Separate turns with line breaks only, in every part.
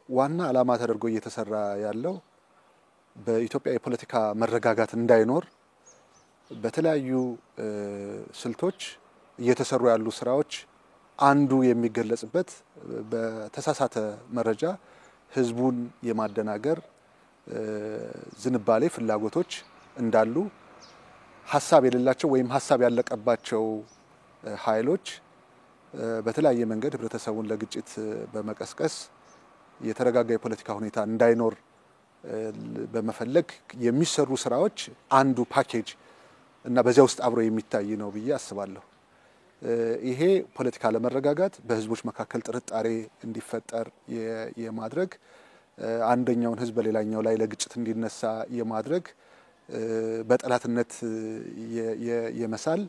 ዋና ዓላማ ተደርጎ እየተሰራ ያለው በኢትዮጵያ የፖለቲካ መረጋጋት እንዳይኖር በተለያዩ ስልቶች እየተሰሩ ያሉ ስራዎች አንዱ የሚገለጽበት በተሳሳተ መረጃ ህዝቡን የማደናገር ዝንባሌ ፍላጎቶች እንዳሉ ሐሳብ የሌላቸው ወይም ሐሳብ ያለቀባቸው ኃይሎች በተለያየ መንገድ ህብረተሰቡን ለግጭት በመቀስቀስ የተረጋጋ የፖለቲካ ሁኔታ እንዳይኖር በመፈለግ የሚሰሩ ስራዎች አንዱ ፓኬጅ እና በዚያ ውስጥ አብሮ የሚታይ ነው ብዬ አስባለሁ። ይሄ ፖለቲካ ለመረጋጋት በህዝቦች መካከል ጥርጣሬ እንዲፈጠር የማድረግ አንደኛውን ህዝብ በሌላኛው ላይ ለግጭት እንዲነሳ የማድረግ በጠላትነት የመሳል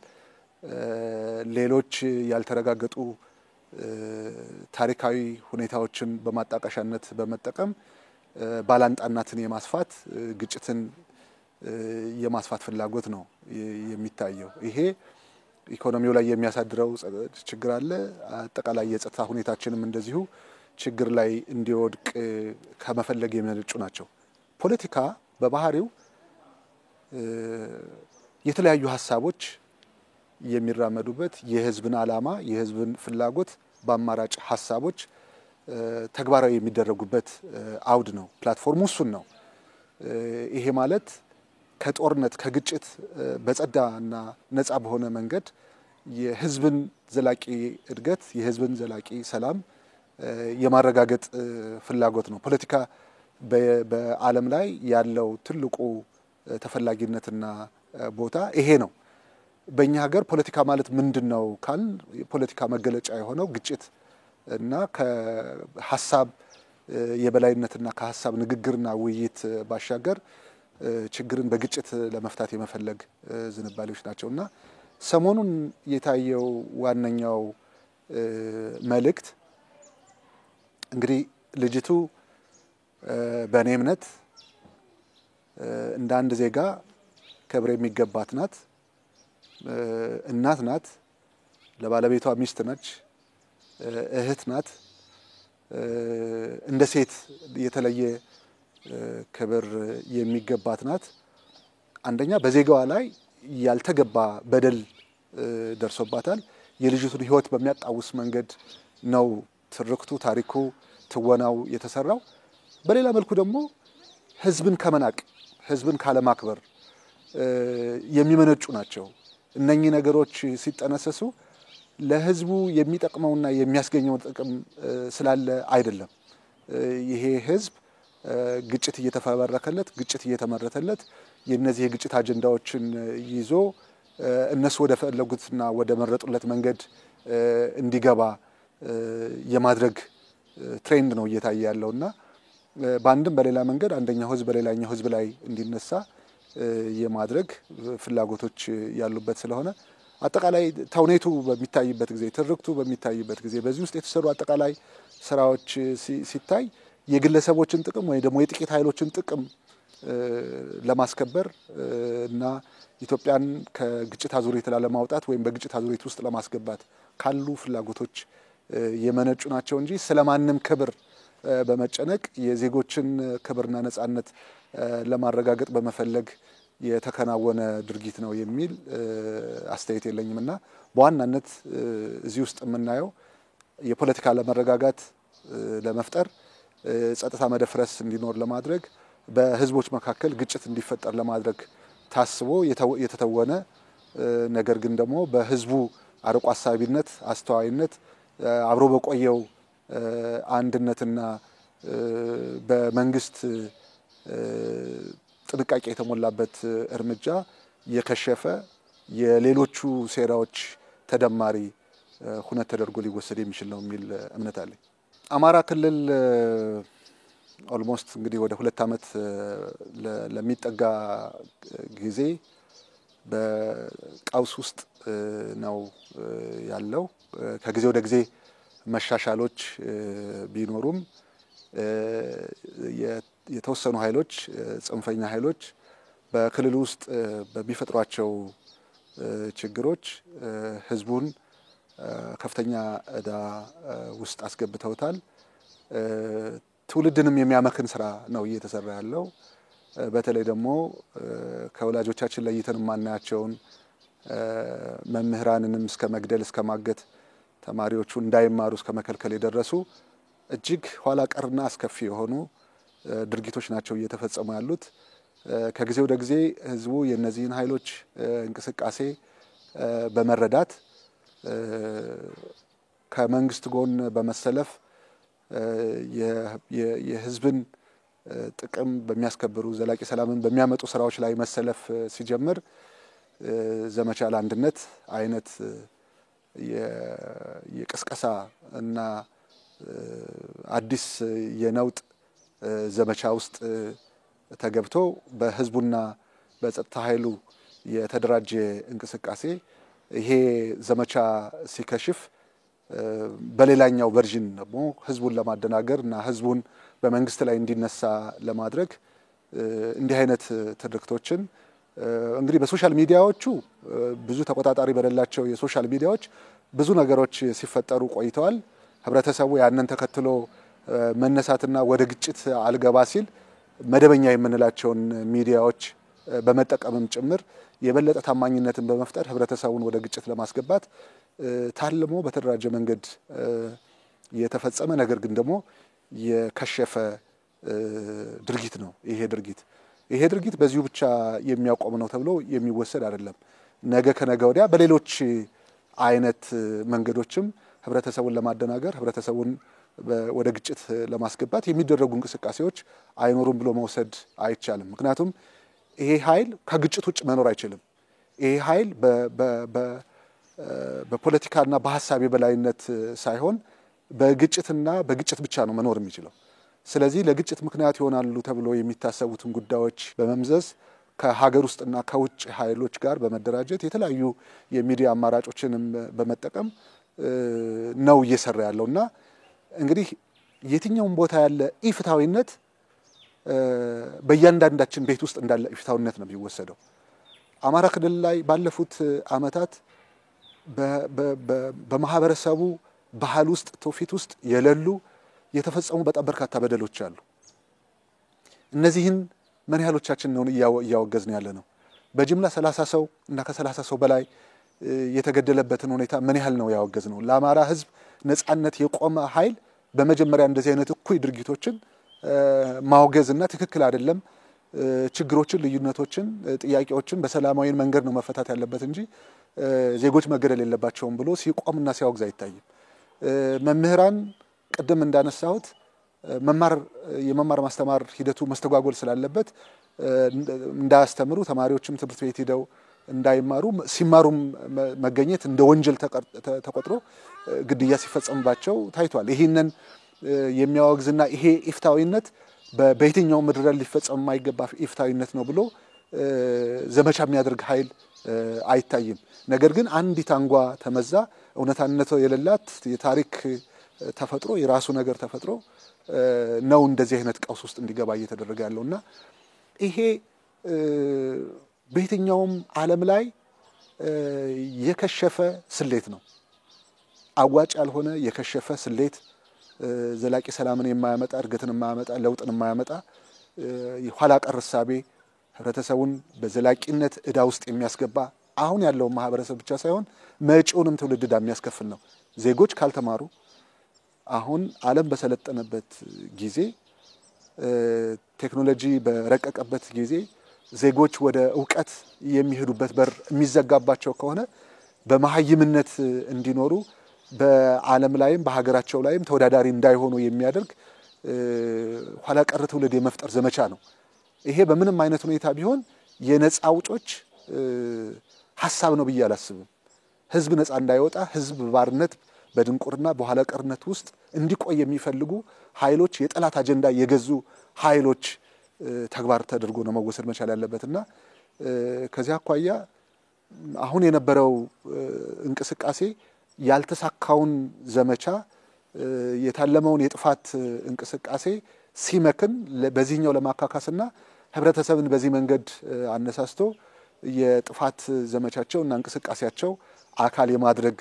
ሌሎች ያልተረጋገጡ ታሪካዊ ሁኔታዎችን በማጣቀሻነት በመጠቀም ባላንጣናትን የማስፋት ግጭትን የማስፋት ፍላጎት ነው የሚታየው። ይሄ ኢኮኖሚው ላይ የሚያሳድረው ችግር አለ። አጠቃላይ የጸጥታ ሁኔታችንም እንደዚሁ ችግር ላይ እንዲወድቅ ከመፈለግ የሚመነጩ ናቸው። ፖለቲካ በባህሪው የተለያዩ ሐሳቦች የሚራመዱበት የህዝብን ዓላማ የህዝብን ፍላጎት በአማራጭ ሐሳቦች ተግባራዊ የሚደረጉበት አውድ ነው። ፕላትፎርሙ እሱን ነው። ይሄ ማለት ከጦርነት ከግጭት በጸዳና ነፃ በሆነ መንገድ የህዝብን ዘላቂ እድገት የህዝብን ዘላቂ ሰላም የማረጋገጥ ፍላጎት ነው። ፖለቲካ በዓለም ላይ ያለው ትልቁ ተፈላጊነትና ቦታ ይሄ ነው። በእኛ ሀገር ፖለቲካ ማለት ምንድነው ካል የፖለቲካ መገለጫ የሆነው ግጭት እና ከሐሳብ የበላይነትና ከሐሳብ ንግግርና ውይይት ባሻገር ችግርን በግጭት ለመፍታት የመፈለግ ዝንባሌዎች ናቸውና ሰሞኑን የታየው ዋነኛው መልእክት እንግዲህ ልጅቱ በእኔ እምነት እንደ አንድ ዜጋ ክብር የሚገባት ናት። እናት ናት። ለባለቤቷ ሚስት ነች። እህት ናት። እንደ ሴት የተለየ ክብር የሚገባት ናት። አንደኛ በዜጋዋ ላይ ያልተገባ በደል ደርሶባታል። የልጅቱን ህይወት በሚያጣውስ መንገድ ነው ትርክቱ ታሪኩ ትወናው የተሰራው። በሌላ መልኩ ደግሞ ህዝብን ከመናቅ ህዝብን ካለማክበር የሚመነጩ ናቸው። እነኚህ ነገሮች ሲጠነሰሱ ለህዝቡ የሚጠቅመውና የሚያስገኘው ጥቅም ስላለ አይደለም። ይሄ ህዝብ ግጭት እየተፈበረከለት ግጭት እየተመረተለት የነዚህ የግጭት አጀንዳዎችን ይዞ እነሱ ወደ ፈለጉትና ወደ መረጡለት መንገድ እንዲገባ የማድረግ ትሬንድ ነው እየታየ ያለውና በአንድም በሌላ መንገድ አንደኛው ህዝብ በሌላኛው ህዝብ ላይ እንዲነሳ የማድረግ ፍላጎቶች ያሉበት ስለሆነ አጠቃላይ ተውኔቱ በሚታይበት ጊዜ ትርክቱ በሚታይበት ጊዜ በዚህ ውስጥ የተሰሩ አጠቃላይ ስራዎች ሲታይ የግለሰቦችን ጥቅም ወይ ደግሞ የጥቂት ኃይሎችን ጥቅም ለማስከበር እና ኢትዮጵያን ከግጭት አዙሪት ለማውጣት ወይም በግጭት አዙሪት ውስጥ ለማስገባት ካሉ ፍላጎቶች የመነጩ ናቸው እንጂ ስለማንም ክብር በመጨነቅ የዜጎችን ክብርና ነጻነት ለማረጋገጥ በመፈለግ የተከናወነ ድርጊት ነው የሚል አስተያየት የለኝምና በዋናነት እዚህ ውስጥ የምናየው የፖለቲካ ለመረጋጋት ለመፍጠር ጸጥታ መደፍረስ እንዲኖር ለማድረግ በህዝቦች መካከል ግጭት እንዲፈጠር ለማድረግ ታስቦ የተተወነ ነገር ግን ደግሞ በህዝቡ አርቆ አሳቢነት አስተዋይነት አብሮ በቆየው አንድነትና በመንግስት ጥንቃቄ የተሞላበት እርምጃ የከሸፈ የሌሎቹ ሴራዎች ተደማሪ ሁነት ተደርጎ ሊወሰድ የሚችል ነው የሚል እምነት አለኝ። አማራ ክልል ኦልሞስት እንግዲህ ወደ 2 አመት ለሚጠጋ ጊዜ በቀውስ ውስጥ ነው ያለው። ከጊዜ ወደ ጊዜ መሻሻሎች ቢኖሩም የተወሰኑ ኃይሎች ጽንፈኛ ኃይሎች በክልሉ ውስጥ በሚፈጥሯቸው ችግሮች ህዝቡን ከፍተኛ ዕዳ ውስጥ አስገብተውታል። ትውልድንም የሚያመክን ስራ ነው እየተሰራ ያለው። በተለይ ደግሞ ከወላጆቻችን ለይተን ማናያቸውን መምህራንንም እስከ መግደል እስከ ማገት ተማሪዎቹ እንዳይማሩ እስከ መከልከል የደረሱ እጅግ ኋላ ቀርና አስከፊ የሆኑ ድርጊቶች ናቸው እየተፈጸሙ ያሉት። ከጊዜ ወደ ጊዜ ህዝቡ የነዚህን ኃይሎች እንቅስቃሴ በመረዳት ከመንግስት ጎን በመሰለፍ የህዝብን ጥቅም በሚያስከብሩ ዘላቂ ሰላምን በሚያመጡ ስራዎች ላይ መሰለፍ ሲጀምር ዘመቻ ለአንድነት አይነት የቅስቀሳ እና አዲስ የነውጥ ዘመቻ ውስጥ ተገብቶ በህዝቡና በጸጥታ ኃይሉ የተደራጀ እንቅስቃሴ ይሄ ዘመቻ ሲከሽፍ በሌላኛው ቨርዥን ደግሞ ህዝቡን ለማደናገር እና ህዝቡን በመንግስት ላይ እንዲነሳ ለማድረግ እንዲህ አይነት ትርክቶችን እንግዲህ በሶሻል ሚዲያዎቹ ብዙ ተቆጣጣሪ በሌላቸው የሶሻል ሚዲያዎች ብዙ ነገሮች ሲፈጠሩ ቆይተዋል። ህብረተሰቡ ያንን ተከትሎ መነሳትና ወደ ግጭት አልገባ ሲል መደበኛ የምንላቸውን ሚዲያዎች በመጠቀምም ጭምር የበለጠ ታማኝነትን በመፍጠር ህብረተሰቡን ወደ ግጭት ለማስገባት ታልሞ በተደራጀ መንገድ የተፈጸመ ነገር ግን ደግሞ የከሸፈ ድርጊት ነው። ይሄ ድርጊት በዚሁ ብቻ የሚያቆም ነው ተብሎ የሚወሰድ አይደለም። ነገ ከነገ ወዲያ በሌሎች አይነት መንገዶችም ህብረተሰቡን ለማደናገር ህብረተሰቡን ወደ ግጭት ለማስገባት የሚደረጉ እንቅስቃሴዎች አይኖሩም ብሎ መውሰድ አይቻልም። ምክንያቱም ይሄ ኃይል ከግጭት ውጭ መኖር አይችልም። ይሄ ኃይል በፖለቲካና በሐሳብ የበላይነት ሳይሆን በግጭትና በግጭት ብቻ ነው መኖር የሚችለው። ስለዚህ ለግጭት ምክንያት ይሆናሉ ተብሎ የሚታሰቡትን ጉዳዮች በመምዘዝ ከሀገር ውስጥና ከውጭ ኃይሎች ጋር በመደራጀት የተለያዩ የሚዲያ አማራጮችንም በመጠቀም ነው እየሰራ ያለውና እንግዲህ የትኛውም ቦታ ያለ ኢፍታዊነት በእያንዳንዳችን ቤት ውስጥ እንዳለ ኢፍታዊነት ነው የሚወሰደው። አማራ ክልል ላይ ባለፉት አመታት በማህበረሰቡ ባህል ውስጥ ትውፊት ውስጥ የሌሉ የተፈጸሙ በጣም በርካታ በደሎች አሉ። እነዚህን ምን ያህሎቻችን ነው እያወገዝን ያለ ነው? በጅምላ 30 ሰው እና ከ30 ሰው በላይ የተገደለበትን ሁኔታ ምን ያህል ነው ያወገዝ ነው? ለአማራ ህዝብ ነጻነት የቆመ ኃይል በመጀመሪያ እንደዚህ አይነት እኩይ ድርጊቶችን ማውገዝና ትክክል አይደለም ችግሮችን ልዩነቶችን ጥያቄዎችን በሰላማዊ መንገድ ነው መፈታት ያለበት እንጂ ዜጎች መገደል የለባቸውም ብሎ ሲቆምና ሲያወግዝ አይታይም። መምህራን ቀደም እንዳነሳሁት የመማር ማስተማር ሂደቱ መስተጓጎል ስላለበት እንዳያስተምሩ ተማሪዎችም ትምህርት ቤት ሄደው እንዳይማሩ ሲማሩም መገኘት እንደ ወንጀል ተቆጥሮ ግድያ ሲፈጸምባቸው ታይቷል። ይሄንን የሚያወግዝና ይሄ ኢፍታዊነት በየትኛው ምድር ሊፈጸም የማይገባ ኢፍታዊነት ነው ብሎ ዘመቻ የሚያደርግ ኃይል አይታይም። ነገር ግን አንዲት አንጓ ተመዛ እውነታነቱ የሌላት የታሪክ ተፈጥሮ የራሱ ነገር ተፈጥሮ ነው እንደዚህ አይነት ቀውስ ውስጥ እንዲገባ እየተደረገ ያለውና ይሄ በየትኛውም ዓለም ላይ የከሸፈ ስሌት ነው። አዋጭ ያልሆነ የከሸፈ ስሌት ዘላቂ ሰላምን የማያመጣ እድገትን የማያመጣ ለውጥን የማያመጣ የኋላ ቀር እሳቤ ህብረተሰቡን በዘላቂነት እዳ ውስጥ የሚያስገባ አሁን ያለው ማህበረሰብ ብቻ ሳይሆን መጪውንም ትውልድ እዳ የሚያስከፍል ነው። ዜጎች ካልተማሩ አሁን ዓለም በሰለጠነበት ጊዜ ቴክኖሎጂ በረቀቀበት ጊዜ ዜጎች ወደ ዕውቀት የሚሄዱበት በር የሚዘጋባቸው ከሆነ በመሐይምነት እንዲኖሩ በዓለም ላይም በሀገራቸው ላይም ተወዳዳሪ እንዳይሆኑ የሚያደርግ ኋላ ቀር ትውልድ የመፍጠር ዘመቻ ነው። ይሄ በምንም አይነት ሁኔታ ቢሆን የነጻ አውጮች ሐሳብ ነው ብዬ አላስብም። ህዝብ ነጻ እንዳይወጣ ህዝብ ባርነት በድንቁርና በኋላ ቀርነት ውስጥ እንዲቆይ የሚፈልጉ ኃይሎች የጠላት አጀንዳ የገዙ ኃይሎች ተግባር ተደርጎ ነው መወሰድ መቻል ያለበትና ከዚያ አኳያ አሁን የነበረው እንቅስቃሴ ያልተሳካውን ዘመቻ የታለመውን የጥፋት እንቅስቃሴ ሲመክን በዚህኛው ለማካካስና ህብረተሰብን በዚህ መንገድ አነሳስቶ የጥፋት ዘመቻቸውና እንቅስቃሴያቸው አካል የማድረግ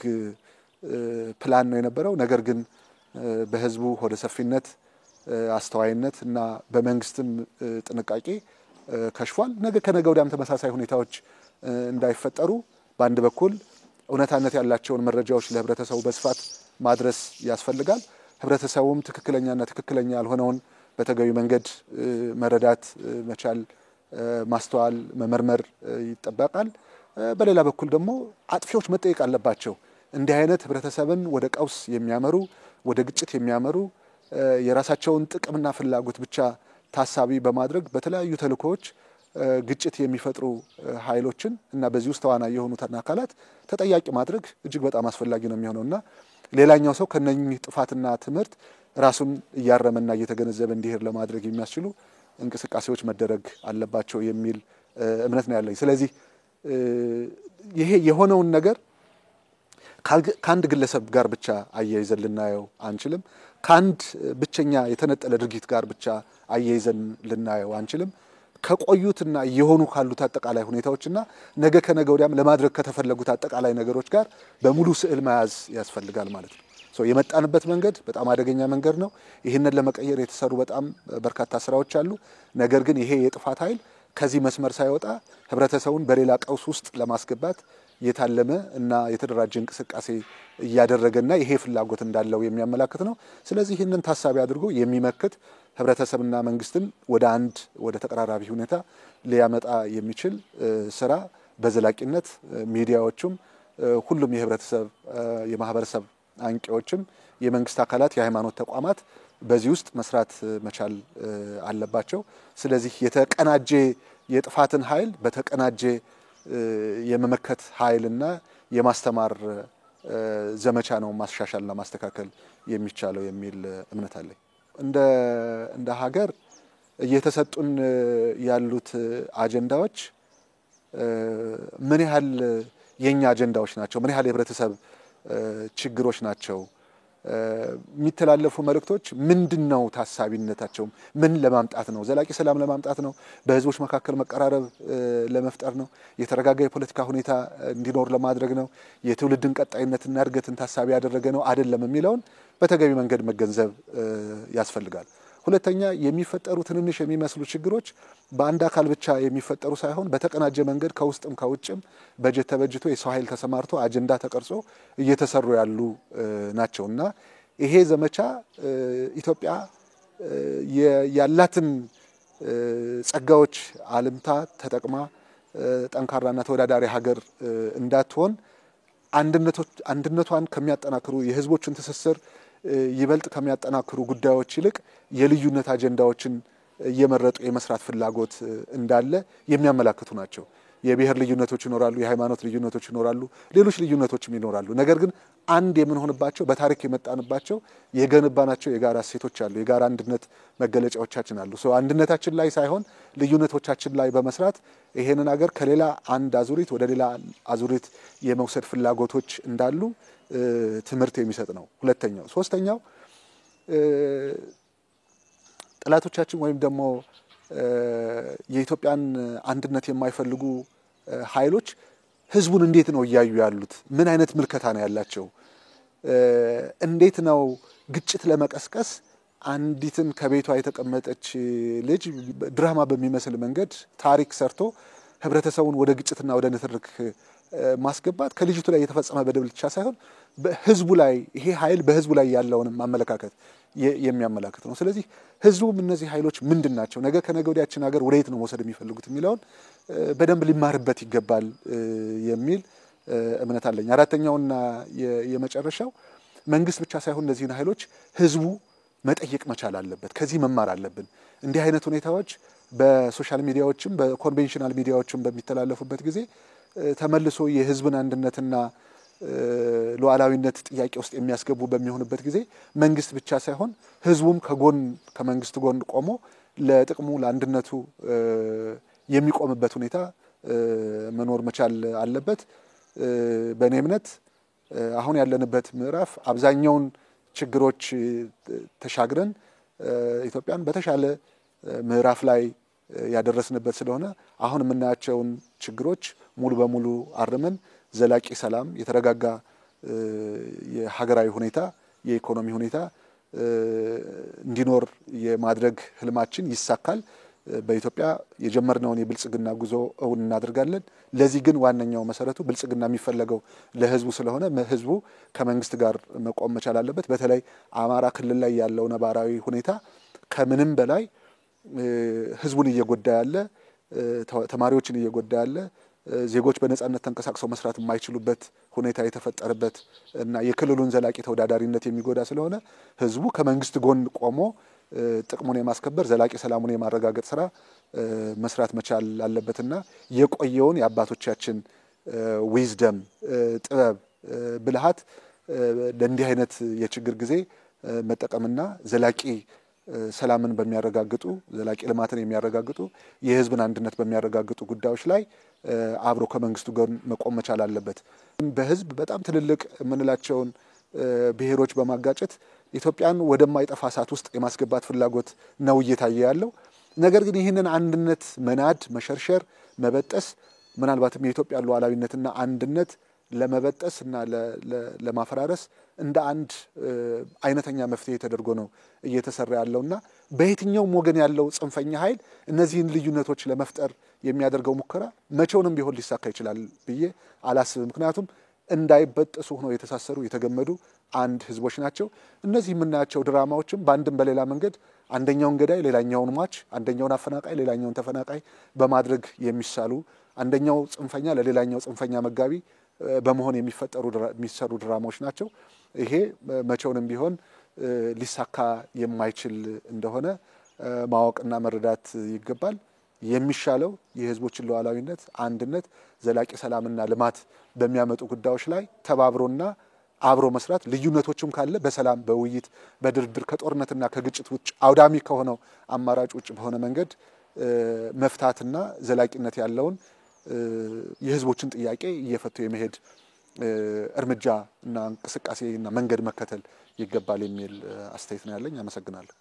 ፕላን ነው የነበረው። ነገር ግን በህዝቡ ሆደ ሰፊነት አስተዋይነት እና በመንግስትም ጥንቃቄ ከሽፏል። ነገ ከነገ ወዲያም ተመሳሳይ ሁኔታዎች እንዳይፈጠሩ በአንድ በኩል እውነታነት ያላቸውን መረጃዎች ለህብረተሰቡ በስፋት ማድረስ ያስፈልጋል። ህብረተሰቡም ትክክለኛና ትክክለኛ ያልሆነውን በተገቢ መንገድ መረዳት መቻል፣ ማስተዋል፣ መመርመር ይጠበቃል። በሌላ በኩል ደግሞ አጥፊዎች መጠየቅ አለባቸው። እንዲህ አይነት ህብረተሰብን ወደ ቀውስ የሚያመሩ ወደ ግጭት የሚያመሩ የራሳቸውን ጥቅምና ፍላጎት ብቻ ታሳቢ በማድረግ በተለያዩ ተልእኮዎች ግጭት የሚፈጥሩ ኃይሎችን እና በዚህ ውስጥ ተዋናይ የሆኑትን አካላት ተጠያቂ ማድረግ እጅግ በጣም አስፈላጊ ነው የሚሆነውና ሌላኛው ሰው ከነኚህ ጥፋትና ትምህርት ራሱን እያረመና እየተገነዘበ እንዲሄድ ለማድረግ የሚያስችሉ እንቅስቃሴዎች መደረግ አለባቸው የሚል እምነት ነው ያለኝ። ስለዚህ ይሄ የሆነውን ነገር ከአንድ ግለሰብ ጋር ብቻ አያይዘን ልናየው አንችልም። ከአንድ ብቸኛ የተነጠለ ድርጊት ጋር ብቻ አያይዘን ልናየው አንችልም። ከቆዩትና እየሆኑ ካሉት አጠቃላይ ሁኔታዎችና ነገ ከነገ ወዲያም ለማድረግ ከተፈለጉት አጠቃላይ ነገሮች ጋር በሙሉ ስዕል መያዝ ያስፈልጋል ማለት ነው። የመጣንበት መንገድ በጣም አደገኛ መንገድ ነው። ይህንን ለመቀየር የተሰሩ በጣም በርካታ ስራዎች አሉ። ነገር ግን ይሄ የጥፋት ኃይል ከዚህ መስመር ሳይወጣ ህብረተሰቡን በሌላ ቀውስ ውስጥ ለማስገባት የታለመ እና የተደራጀ እንቅስቃሴ እያደረገና ይሄ ፍላጎት እንዳለው የሚያመላክት ነው። ስለዚህ ይህንን ታሳቢ አድርጎ የሚመክት ህብረተሰብና መንግስትን ወደ ተቀራራቢ ሁኔታ ሊያመጣ የሚችል ስራ በዘላቂነት ሚዲያዎቹም ሁሉም የህብረተሰብ የማህበረሰብ አንቂዎችም የመንግስት አካላት የሃይማኖት ተቋማት በዚህ ውስጥ መስራት መቻል አለባቸው። ስለዚህ የተቀናጀ የጥፋትን ኃይል በተቀናጀ የመመከት ኃይልና የማስተማር ዘመቻ ነው ማሻሻልና ማስተካከል የሚቻለው የሚል እምነት አለኝ። እንደ ሀገር እየተሰጡን ያሉት አጀንዳዎች ምን ያህል የኛ አጀንዳዎች ናቸው? ምን ያህል የህብረተሰብ ችግሮች ናቸው? የሚተላለፉ መልእክቶች ምንድነው? ታሳቢነታቸው ምን ለማምጣት ነው? ዘላቂ ሰላም ለማምጣት ነው? በህዝቦች መካከል መቀራረብ ለመፍጠር ነው? የተረጋጋ የፖለቲካ ሁኔታ እንዲኖር ለማድረግ ነው? የትውልድን ቀጣይነትና እድገትን ታሳቢ ያደረገ ነው አይደለም የሚለውን በተገቢ መንገድ መገንዘብ ያስፈልጋል። ሁለተኛ የሚፈጠሩ ትንንሽ የሚመስሉ ችግሮች በአንድ አካል ብቻ የሚፈጠሩ ሳይሆን በተቀናጀ መንገድ ከውስጥም ከውጭም በጀት ተበጅቶ የሰው ኃይል ተሰማርቶ አጀንዳ ተቀርጾ እየተሰሩ ያሉ ናቸውና ይሄ ዘመቻ ኢትዮጵያ ያላትን ጸጋዎች አልምታ ተጠቅማ ጠንካራና ተወዳዳሪ ሀገር እንዳትሆን አንድነቷን ከሚያጠናክሩ የህዝቦችን ትስስር ይበልጥ ከሚያጠናክሩ ጉዳዮች ይልቅ የልዩነት አጀንዳዎችን እየመረጡ የመስራት ፍላጎት እንዳለ የሚያመላክቱ ናቸው። የብሔር ልዩነቶች ይኖራሉ፣ የሃይማኖት ልዩነቶች ይኖራሉ፣ ሌሎች ልዩነቶችም ይኖራሉ። ነገር ግን አንድ የምንሆንባቸው በታሪክ የመጣንባቸው የገነባናቸው የጋራ እሴቶች አሉ፣ የጋራ አንድነት መገለጫዎቻችን አሉ። አንድነታችን ላይ ሳይሆን ልዩነቶቻችን ላይ በመስራት ይሄንን ሀገር ከሌላ አንድ አዙሪት ወደ ሌላ አዙሪት የመውሰድ ፍላጎቶች እንዳሉ ትምህርት የሚሰጥ ነው። ሁለተኛው ሶስተኛው ጠላቶቻችን ወይም ደግሞ የኢትዮጵያን አንድነት የማይፈልጉ ኃይሎች ህዝቡን እንዴት ነው እያዩ ያሉት? ምን አይነት ምልከታ ነው ያላቸው? እንዴት ነው ግጭት ለመቀስቀስ አንዲትን ከቤቷ የተቀመጠች ልጅ ድራማ በሚመስል መንገድ ታሪክ ሰርቶ ህብረተሰቡን ወደ ግጭትና ወደ ንትርክ ማስገባት ከልጅቱ ላይ የተፈጸመ በደል ብቻ ሳይሆን በህዝቡ ላይ ይሄ ኃይል በህዝቡ ላይ ያለውን ማመለካከት የሚያመላክት ነው። ስለዚህ ህዝቡም እነዚህ ኃይሎች ምንድናቸው? ነገ ከነገ ወዲያችን ሀገር ወዴት ነው መውሰድ የሚፈልጉት የሚለውን በደንብ ሊማርበት ይገባል የሚል እምነት አለኝ። አራተኛውና የመጨረሻው መንግስት ብቻ ሳይሆን እነዚህን ኃይሎች ህዝቡ መጠየቅ መቻል አለበት። ከዚህ መማር አለብን። እንዲህ አይነት ሁኔታዎች በሶሻል ሚዲያዎችም በኮንቬንሽናል ሚዲያዎችም በሚተላለፉበት ጊዜ ተመልሶ የህዝብን አንድነትና ሉዓላዊነት ጥያቄ ውስጥ የሚያስገቡ በሚሆንበት ጊዜ መንግስት ብቻ ሳይሆን ህዝቡም ከመንግስት ጎን ቆሞ ለጥቅሙ ለአንድነቱ የሚቆምበት ሁኔታ መኖር መቻል አለበት። በእኔ እምነት አሁን ያለንበት ምዕራፍ አብዛኛውን ችግሮች ተሻግረን ኢትዮጵያን በተሻለ ምዕራፍ ላይ ያደረስንበት ስለሆነ አሁን የምናያቸውን ችግሮች ሙሉ በሙሉ አርመን ዘላቂ ሰላም፣ የተረጋጋ የሀገራዊ ሁኔታ፣ የኢኮኖሚ ሁኔታ እንዲኖር የማድረግ ህልማችን ይሳካል። በኢትዮጵያ የጀመርነውን የብልጽግና ጉዞ እውን እናደርጋለን። ለዚህ ግን ዋነኛው መሰረቱ ብልጽግና የሚፈለገው ለህዝቡ ስለሆነ ህዝቡ ከመንግስት ጋር መቆም መቻል አለበት። በተለይ አማራ ክልል ላይ ያለው ነባራዊ ሁኔታ ከምንም በላይ ህዝቡን እየጎዳ ያለ፣ ተማሪዎችን እየጎዳ ያለ፣ ዜጎች በነጻነት ተንቀሳቅሰው መስራት የማይችሉበት ሁኔታ የተፈጠረበት እና የክልሉን ዘላቂ ተወዳዳሪነት የሚጎዳ ስለሆነ ህዝቡ ከመንግስት ጎን ቆሞ ጥቅሙን የማስከበር ዘላቂ ሰላሙን የማረጋገጥ ስራ መስራት መቻል አለበትና የቆየውን የአባቶቻችን ዊዝደም ጥበብ ብልሃት ለእንዲህ አይነት የችግር ጊዜ መጠቀምና ዘላቂ ሰላምን በሚያረጋግጡ ዘላቂ ልማትን የሚያረጋግጡ የህዝብን አንድነት በሚያረጋግጡ ጉዳዮች ላይ አብሮ ከመንግስቱ ጋር መቆም መቻል አለበት። በህዝብ በጣም ትልልቅ የምንላቸውን ብሔሮች በማጋጨት ኢትዮጵያን ወደማይጠፋ እሳት ውስጥ የማስገባት ፍላጎት ነው እየታየ ያለው። ነገር ግን ይህንን አንድነት መናድ፣ መሸርሸር፣ መበጠስ ምናልባትም የኢትዮጵያ ሉዓላዊነትና አንድነት ለመበጠስ እና ለማፈራረስ እንደ አንድ አይነተኛ መፍትሄ ተደርጎ ነው እየተሰራ ያለውና በየትኛውም ወገን ያለው ጽንፈኛ ኃይል እነዚህን ልዩነቶች ለመፍጠር የሚያደርገው ሙከራ መቼውንም ቢሆን ሊሳካ ይችላል ብዬ አላስብም። ምክንያቱም እንዳይበጠሱ ሆነው የተሳሰሩ የተገመዱ አንድ ህዝቦች ናቸው። እነዚህ የምናያቸው ድራማዎችም በአንድም በሌላ መንገድ አንደኛውን ገዳይ ሌላኛውን ሟች፣ አንደኛውን አፈናቃይ ሌላኛውን ተፈናቃይ በማድረግ የሚሳሉ፣ አንደኛው ጽንፈኛ ለሌላኛው ጽንፈኛ መጋቢ በመሆን የሚሰሩ ድራማዎች ናቸው። ይሄ መቼውንም ቢሆን ሊሳካ የማይችል እንደሆነ ማወቅና መረዳት ይገባል። የሚሻለው የህዝቦችን ሉዓላዊነት፣ አንድነት፣ ዘላቂ ሰላምና ልማት በሚያመጡ ጉዳዮች ላይ ተባብሮና አብሮ መስራት፣ ልዩነቶችም ካለ በሰላም በውይይት በድርድር ከጦርነትና ከግጭት ውጭ አውዳሚ ከሆነው አማራጭ ውጭ በሆነ መንገድ መፍታትና ዘላቂነት ያለውን የህዝቦችን ጥያቄ እየፈቱ የመሄድ እርምጃ እና እንቅስቃሴና መንገድ መከተል ይገባል የሚል አስተያየት ነው ያለኝ። አመሰግናለሁ።